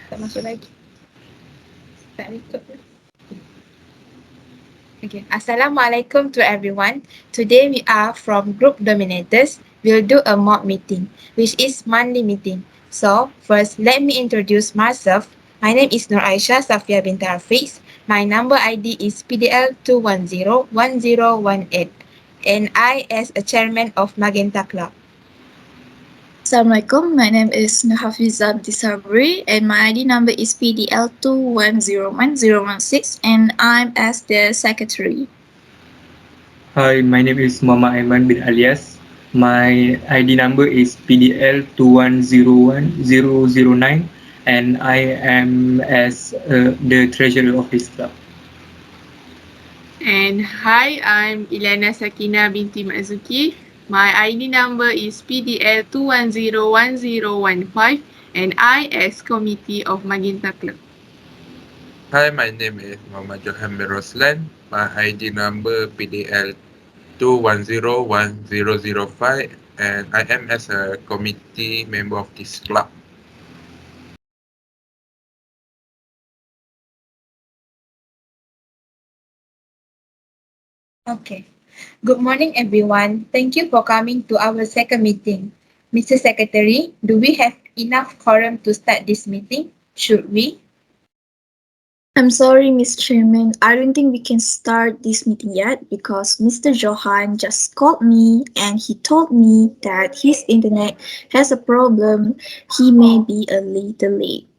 Tak masuk lagi. Tak record. Okay. Assalamualaikum to everyone. Today we are from Group Dominators. We'll do a mock meeting, which is monthly meeting. So first, let me introduce myself. My name is Nur Aisyah Safia bint Hafiz. My number ID is PDL 2101018, and I as a chairman of Magenta Club. Assalamualaikum, my name is Nahafiza Disabri and my ID number is PDL2101016 and I'm as the secretary. Hi, my name is Muhammad Aiman bin Alias. My ID number is PDL 2101009 and I am as the treasurer of this club. And hi, I'm Ilana Sakina binti Makzuki. My ID number is PDL 2101015 and I as committee of Magenta Club. Hi, my name is Muhammad Johan Roslan. My ID number PDL 2101005 and I am as a committee member of this club. Okay. Good morning, everyone. Thank you for coming to our second meeting. Mr. Secretary, do we have enough quorum to start this meeting? Should we? I'm sorry, Ms. Chairman, I don't think we can start this meeting yet because Mr. Johan just called me and he told me that his internet has a problem. He may be a little late.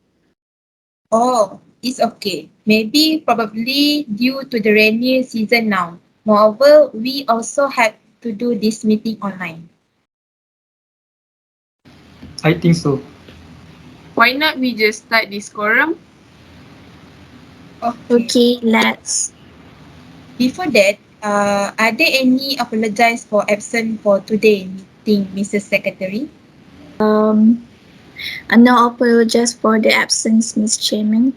Oh, it's okay. Maybe probably due to the rainy season now. Moreover, we also have to do this meeting online. I think so. Why not we just start this quorum? Okay, let's. Before that, are there any apologize for absent for today meeting, Mrs. Secretary? I now apologize for the absence, Ms. Chairman.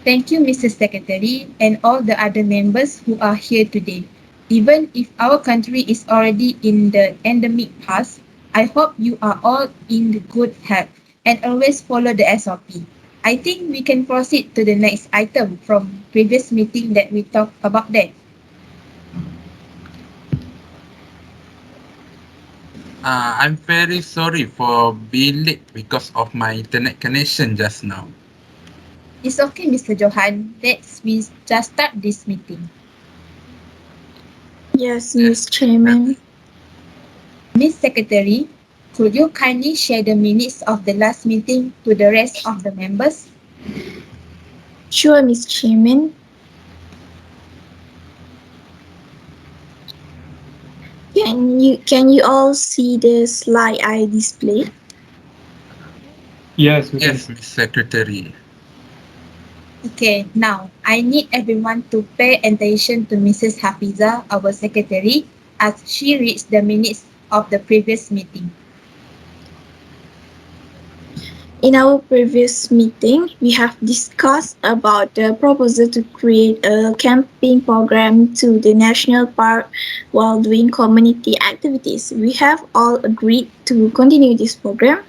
Thank you, Mrs. Secretary, and all the other members who are here today. Even if our country is already in the endemic pass, I hope you are all in good health and always follow the SOP. I think we can proceed to the next item from previous meeting that we talked about that. I'm very sorry for being late because of my internet connection just now. It's okay, Mr. Johan. Let's we just start this meeting. Yes, Ms. Chairman. Miss Secretary, could you kindly share the minutes of the last meeting to the rest of the members? Sure, Ms. Chairman. Can you all see the slide I displayed? Yes, we can. Yes, Miss Secretary. Okay, now I need everyone to pay attention to Mrs. Hafiza, our secretary, as she reads the minutes of the previous meeting. In our previous meeting, we have discussed about the proposal to create a camping program to the national park while doing community activities. We have all agreed to continue this program.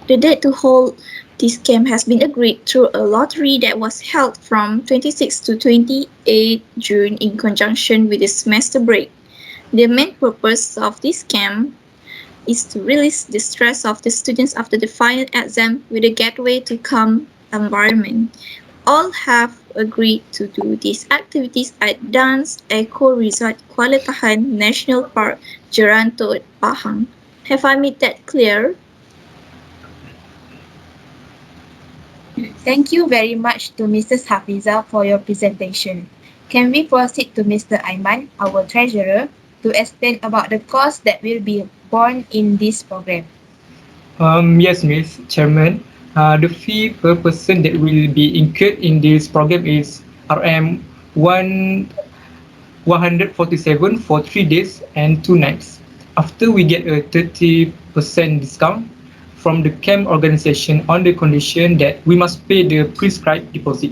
The date to hold this camp has been agreed through a lottery that was held from 26 to 28 June in conjunction with the semester break. The main purpose of this camp is to release the stress of the students after the final exam with a gateway to calm environment. All have agreed to do these activities at Dance Eco Resort Kuala Tahan National Park, Jerantut, Pahang. Have I made that clear? Thank you very much to Mrs. Hafiza for your presentation. Can we proceed to Mr. Aiman, our treasurer, to explain about the cost that will be borne in this program? Yes, Miss Chairman. The fee per person that will be incurred in this program is RM 147 for 3 days and 2 nights. After we get a 30% discount from the camp organization on the condition that we must pay the prescribed deposit.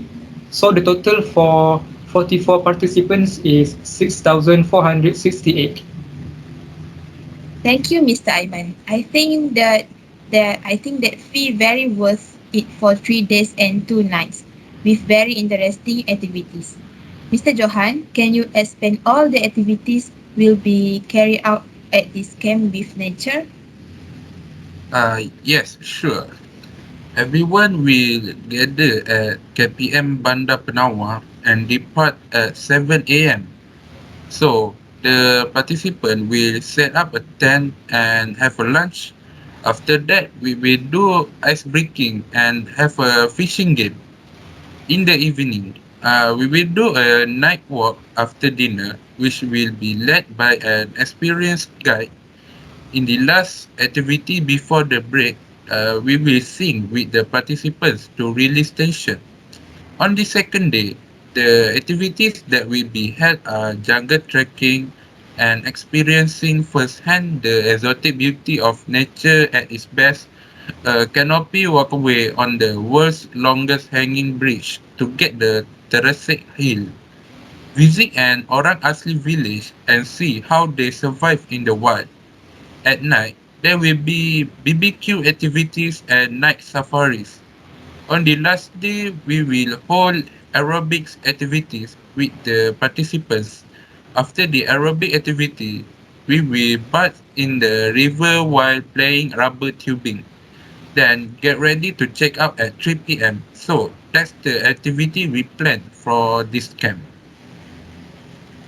So the total for 44 participants is 6,468. Thank you, Mr. Aiman. I think that fee very worth it for 3 days and 2 nights with very interesting activities. Mr. Johan, can you explain all the activities will be carried out at this camp with nature? Yes, sure. Everyone will gather at KPM Bandar Penawar and depart at 7 a.m. So, the participant will set up a tent and have a lunch. After that, we will do ice breaking and have a fishing game. In the evening, we will do a night walk after dinner, which will be led by an experienced guide. In the last activity before the break, we will sing with the participants to release tension. On the second day, the activities that will be held are jungle trekking and experiencing firsthand the exotic beauty of nature at its best. A canopy walkway on the world's longest hanging bridge to get the Terasek Hill. Visit an Orang Asli village and see how they survive in the wild. At night, there will be BBQ activities and night safaris. On the last day, we will hold aerobics activities with the participants. After the aerobic activity, we will bath in the river while playing rubber tubing. Then get ready to check out at 3 p.m. So that's the activity we planned for this camp.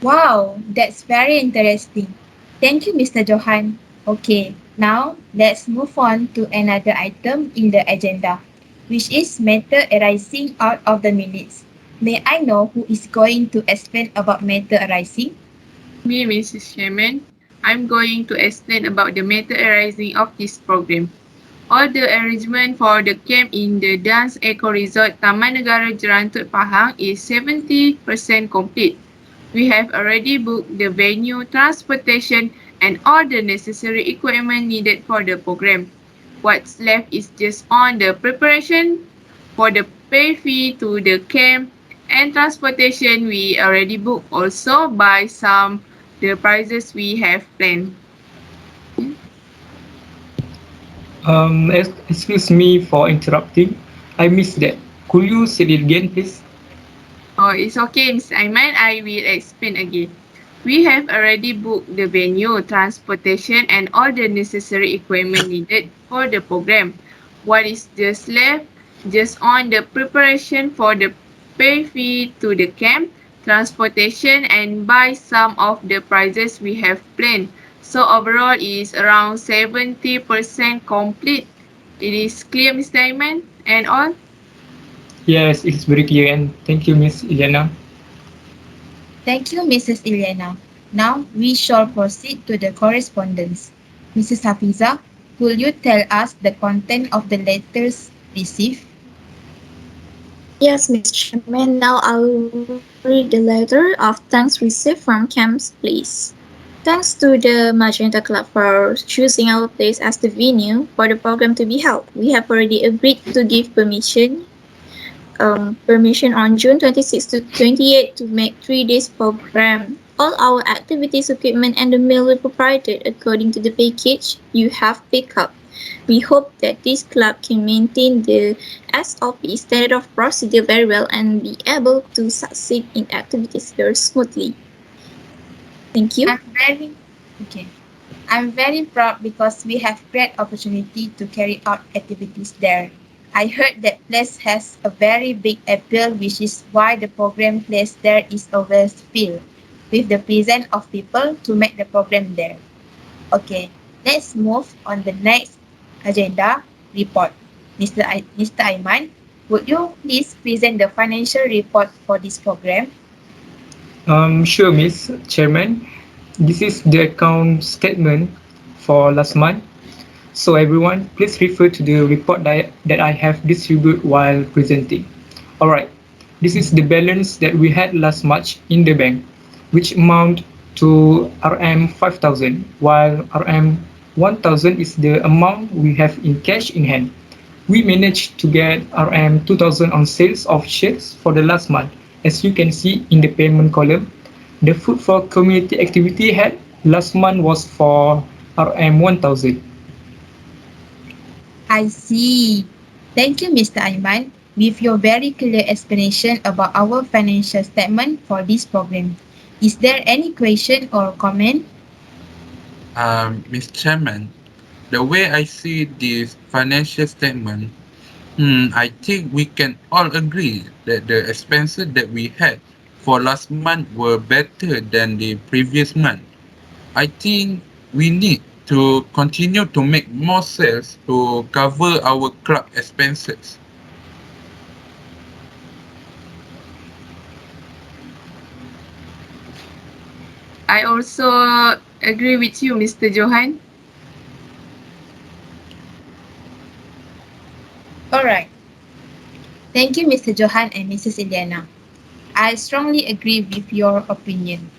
Wow, that's very interesting. Thank you, Mr. Johan. Okay, now let's move on to another item in the agenda, which is matter arising out of the minutes. May I know who is going to explain about matter arising? Me, Mrs. Chairman, I'm going to explain about the matter arising of this program. All the arrangement for the camp in the Dance Eco Resort Taman Negara Jerantut Pahang is 70% complete. We have already booked the venue, transportation, and all the necessary equipment needed for the program. What's left is just on the preparation for the pay fee to the camp and transportation. We already booked also by some the prices we have planned. Excuse me for interrupting. I missed that. Could you say it again, please? Oh, it's okay, Ms. Aiman. I will explain again. We have already booked the venue, transportation, and all the necessary equipment needed for the program. What is just left? Just on the preparation for the pay fee to the camp, transportation, and buy some of the prizes we have planned. So overall is around 70% complete. It is clear, Mr. Aiman, and all? Yes, it's very clear, and thank you, Miss Eliana. Thank you, Mrs. Ilyana. Now we shall proceed to the correspondence. Mrs. Hafiza, will you tell us the content of the letters received? Yes, Mr. Chairman. Now I will read the letter of thanks received from Camp's Place. Thanks to the Magenta Club for choosing our place as the venue for the program to be held. We have already agreed to give permission on June 26 to 28 to make 3 days program. All our activities, equipment, and the meal will be provided according to the package you have picked up. We hope that this club can maintain the SOP standard of procedure very well and be able to succeed in activities very smoothly. Thank you. I'm very okay. I'm very proud because we have great opportunity to carry out activities there. I heard that place has a very big appeal, which is why the program place there is always filled with the presence of people to make the program there. Okay, let's move on the next agenda report. Mr. Aiman, would you please present the financial report for this program? Sure, Miss Chairman. This is the account statement for last month. So everyone, please refer to the report that I have distributed while presenting. Alright, this is the balance that we had last March in the bank, which amount to RM 5,000, while RM 1,000 is the amount we have in cash in hand. We managed to get RM 2,000 on sales of shares for the last month. As you can see in the payment column, the food for community activity had last month was for RM 1,000. I see. Thank you, Mr. Aiman, with your very clear explanation about our financial statement for this program. Is there any question or comment? Mr. Chairman, the way I see this financial statement, I think we can all agree that the expenses that we had for last month were better than the previous month. I think we need to continue to make more sales to cover our club expenses. I also agree with you, Mr. Johan. Alright, thank you, Mr. Johan and Mrs. Eliana. I strongly agree with your opinion.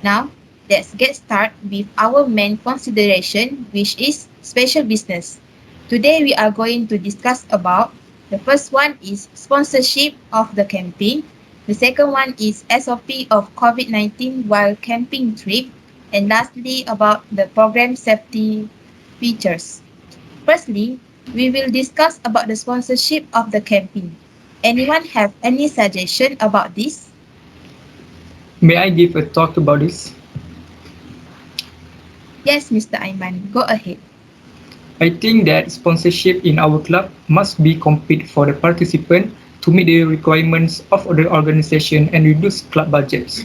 Now, let's get started with our main consideration, which is special business. Today, we are going to discuss about the first one is sponsorship of the camping. The second one is SOP of COVID-19 while camping trip. And lastly, about the program safety features. Firstly, we will discuss about the sponsorship of the camping. Anyone have any suggestion about this? May I give a talk about this? Yes, Mr. Aiman, go ahead. I think that sponsorship in our club must be compete for the participant to meet the requirements of the organization and reduce club budgets.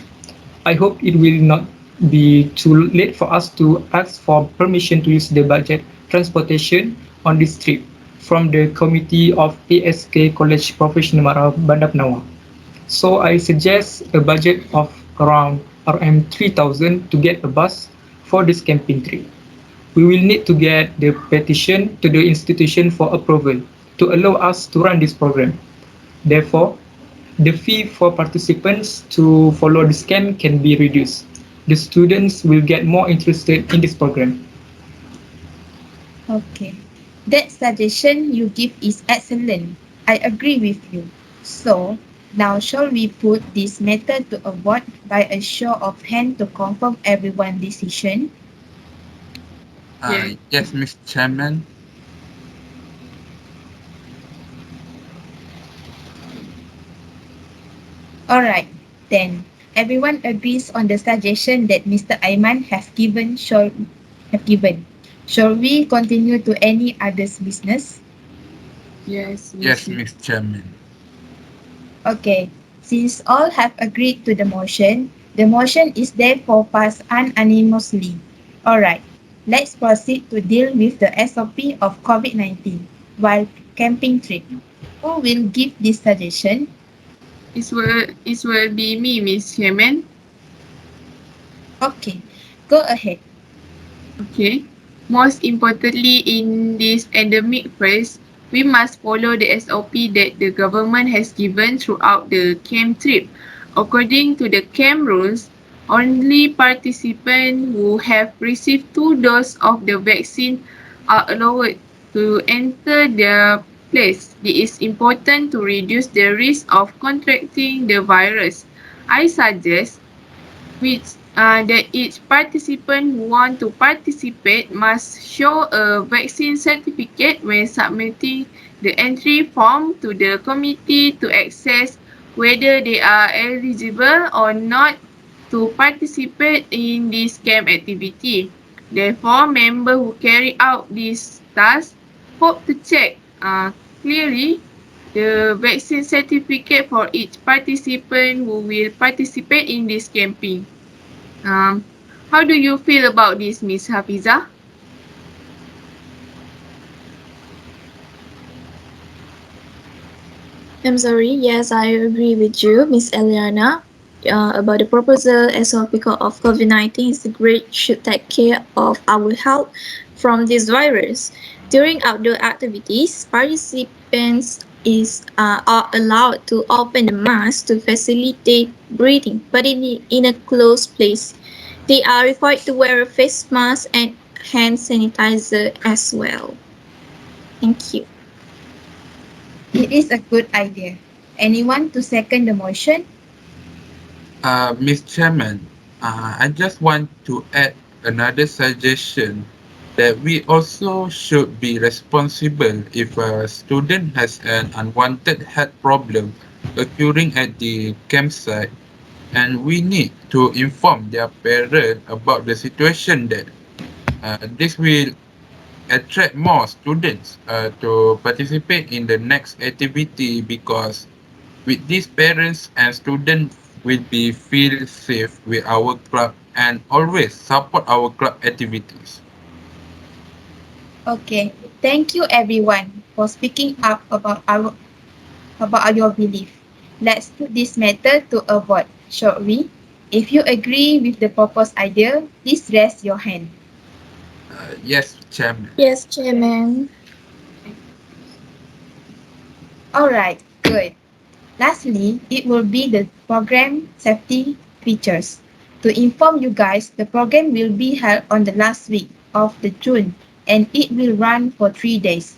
I hope it will not be too late for us to ask for permission to use the budget transportation on this trip from the committee of ASK College Professional Mara Bandar Penawa. So I suggest a budget of around RM 3,000 to get a bus for this camping trip. We will need to get the petition to the institution for approval to allow us to run this program. Therefore, the fee for participants to follow the scheme can be reduced. The students will get more interested in this program. Okay. That suggestion you give is excellent. I agree with you. So, now shall we put this matter to a vote by a show of hand to confirm everyone's decision? Yes. Yes, Mr. Chairman. Alright, then. Everyone agrees on the suggestion that Mr. Aiman have given. Shall we continue to any other's business? Yes, Yes, Mr. Mr. Chairman. Okay. Since all have agreed to the motion is therefore passed unanimously. Alright, let's proceed to deal with the SOP of COVID-19 while camping trip. Who will give this suggestion? It will be me, Miss Chairman. Okay, go ahead. Okay. Most importantly, in this endemic phase, we must follow the SOP that the government has given throughout the camp trip. According to the camp rules, only participants who have received 2 doses of the vaccine are allowed to enter the place. It is important to reduce the risk of contracting the virus. I suggest that each participant who want to participate must show a vaccine certificate when submitting the entry form to the committee to assess whether they are eligible or not to participate in this camp activity. Therefore, members who carry out this task hope to check clearly the vaccine certificate for each participant who will participate in this camping. Um, how do you feel about this, Miss Hafiza? I'm sorry. Yes, I agree with you, Miss Eliana. About the proposal SOP because of COVID-19 is great should take care of our health from this virus. During outdoor activities, participants are allowed to open the mask to facilitate breathing, but in a closed place. They are required to wear a face mask and hand sanitizer as well. Thank you. It is a good idea. Anyone to second the motion? Mr. Chairman, I just want to add another suggestion. That we also should be responsible if a student has an unwanted health problem occurring at the campsite, and we need to inform their parent about the situation. That this will attract more students to participate in the next activity, because with these, parents and students will be feel safe with our club and always support our club activities. Okay, thank you everyone for speaking up about your belief. Let's put this matter to a vote, shall we? If you agree with the proposed idea, please raise your hand. Yes, Chairman. Yes, Chairman. Alright, good. Lastly, it will be the program safety features. To inform you guys, the program will be held on the last week of the June and it will run for 3 days.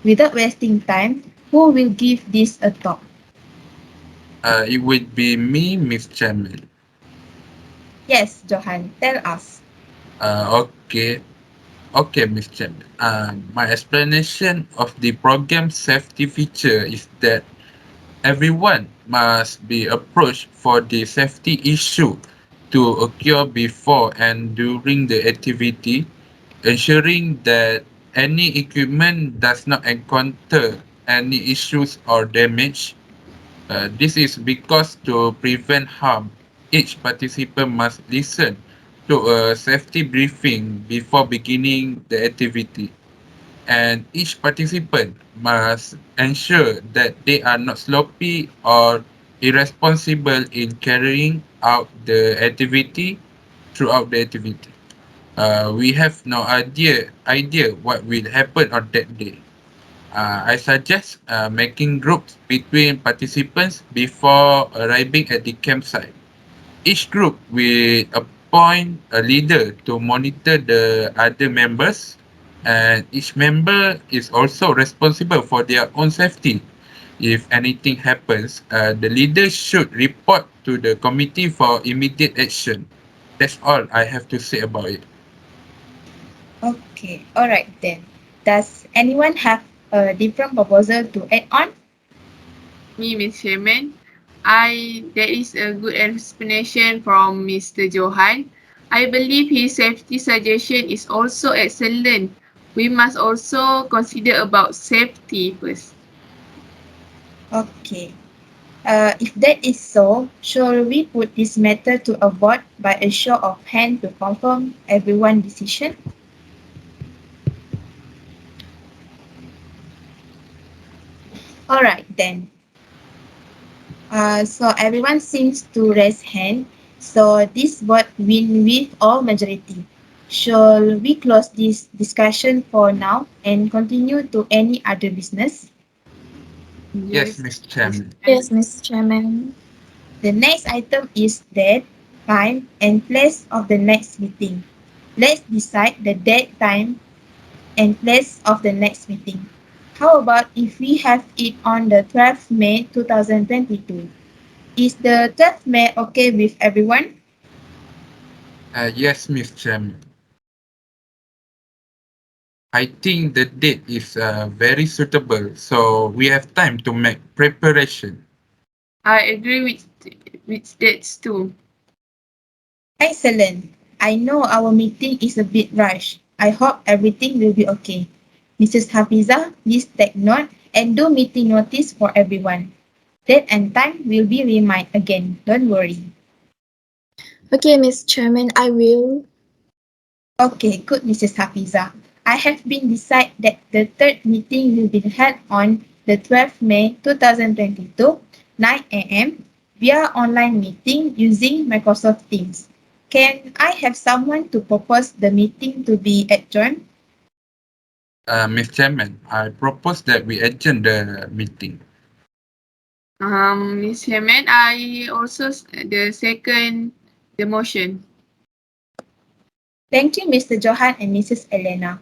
Without wasting time, who will give this a talk? It would be me, Miss Chairman. Yes, Johan, tell us. Okay. Okay, Miss Chairman. My explanation of the program safety feature is that everyone must be approached for the safety issue to occur before and during the activity, ensuring that any equipment does not encounter any issues or damage. This is because to prevent harm, each participant must listen to a safety briefing before beginning the activity, and each participant must ensure that they are not sloppy or irresponsible in carrying out the activity throughout the activity. We have no idea what will happen on that day. I suggest making groups between participants before arriving at the campsite. Each group will appoint a leader to monitor the other members, and each member is also responsible for their own safety. If anything happens, the leader should report to the committee for immediate action. That's all I have to say about it. Okay, alright then. Does anyone have a different proposal to add on? Me, Miss Chairman, there is a good explanation from Mr. Johan. I believe his safety suggestion is also excellent. We must also consider about safety first. Okay. If that is so, shall we put this matter to a vote by a show of hand to confirm everyone's decision? Alright then. So everyone seems to raise hand. So this vote win with all majority. Shall we close this discussion for now and continue to any other business? Yes, Yes, Mr. Miss Chairman. Yes, Chairman. Mr. Chairman. The next item is date, time, and place of the next meeting. Let's decide the date, time, and place of the next meeting. How about if we have it on the 12th May 2022? Is the 12th May okay with everyone? Yes, Mr. Chairman. I think the date is very suitable, so we have time to make preparation. I agree with that too. Excellent. I know our meeting is a bit rushed. I hope everything will be okay. Mrs. Hafiza, please take note and do meeting notice for everyone. Date and time will be reminded again. Don't worry. Okay, Mr. Chairman, I will. Okay, good, Mrs. Hafiza. I have been decided that the third meeting will be held on the 12th May 2022, 9 a.m. via online meeting using Microsoft Teams. Can I have someone to propose the meeting to be adjourned? Mr. Chairman, I propose that we adjourn the meeting. Miss Chairman, I also the second the motion. Thank you, Mr. Johan and Mrs. Elena.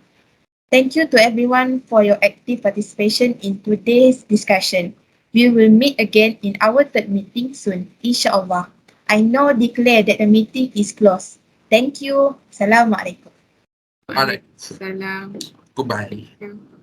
Thank you to everyone for your active participation in today's discussion. We will meet again in our third meeting soon, inshallah. I now declare that the meeting is closed. Thank you. Assalamualaikum. Alright. Waalaikumsalam. Goodbye. Thank you.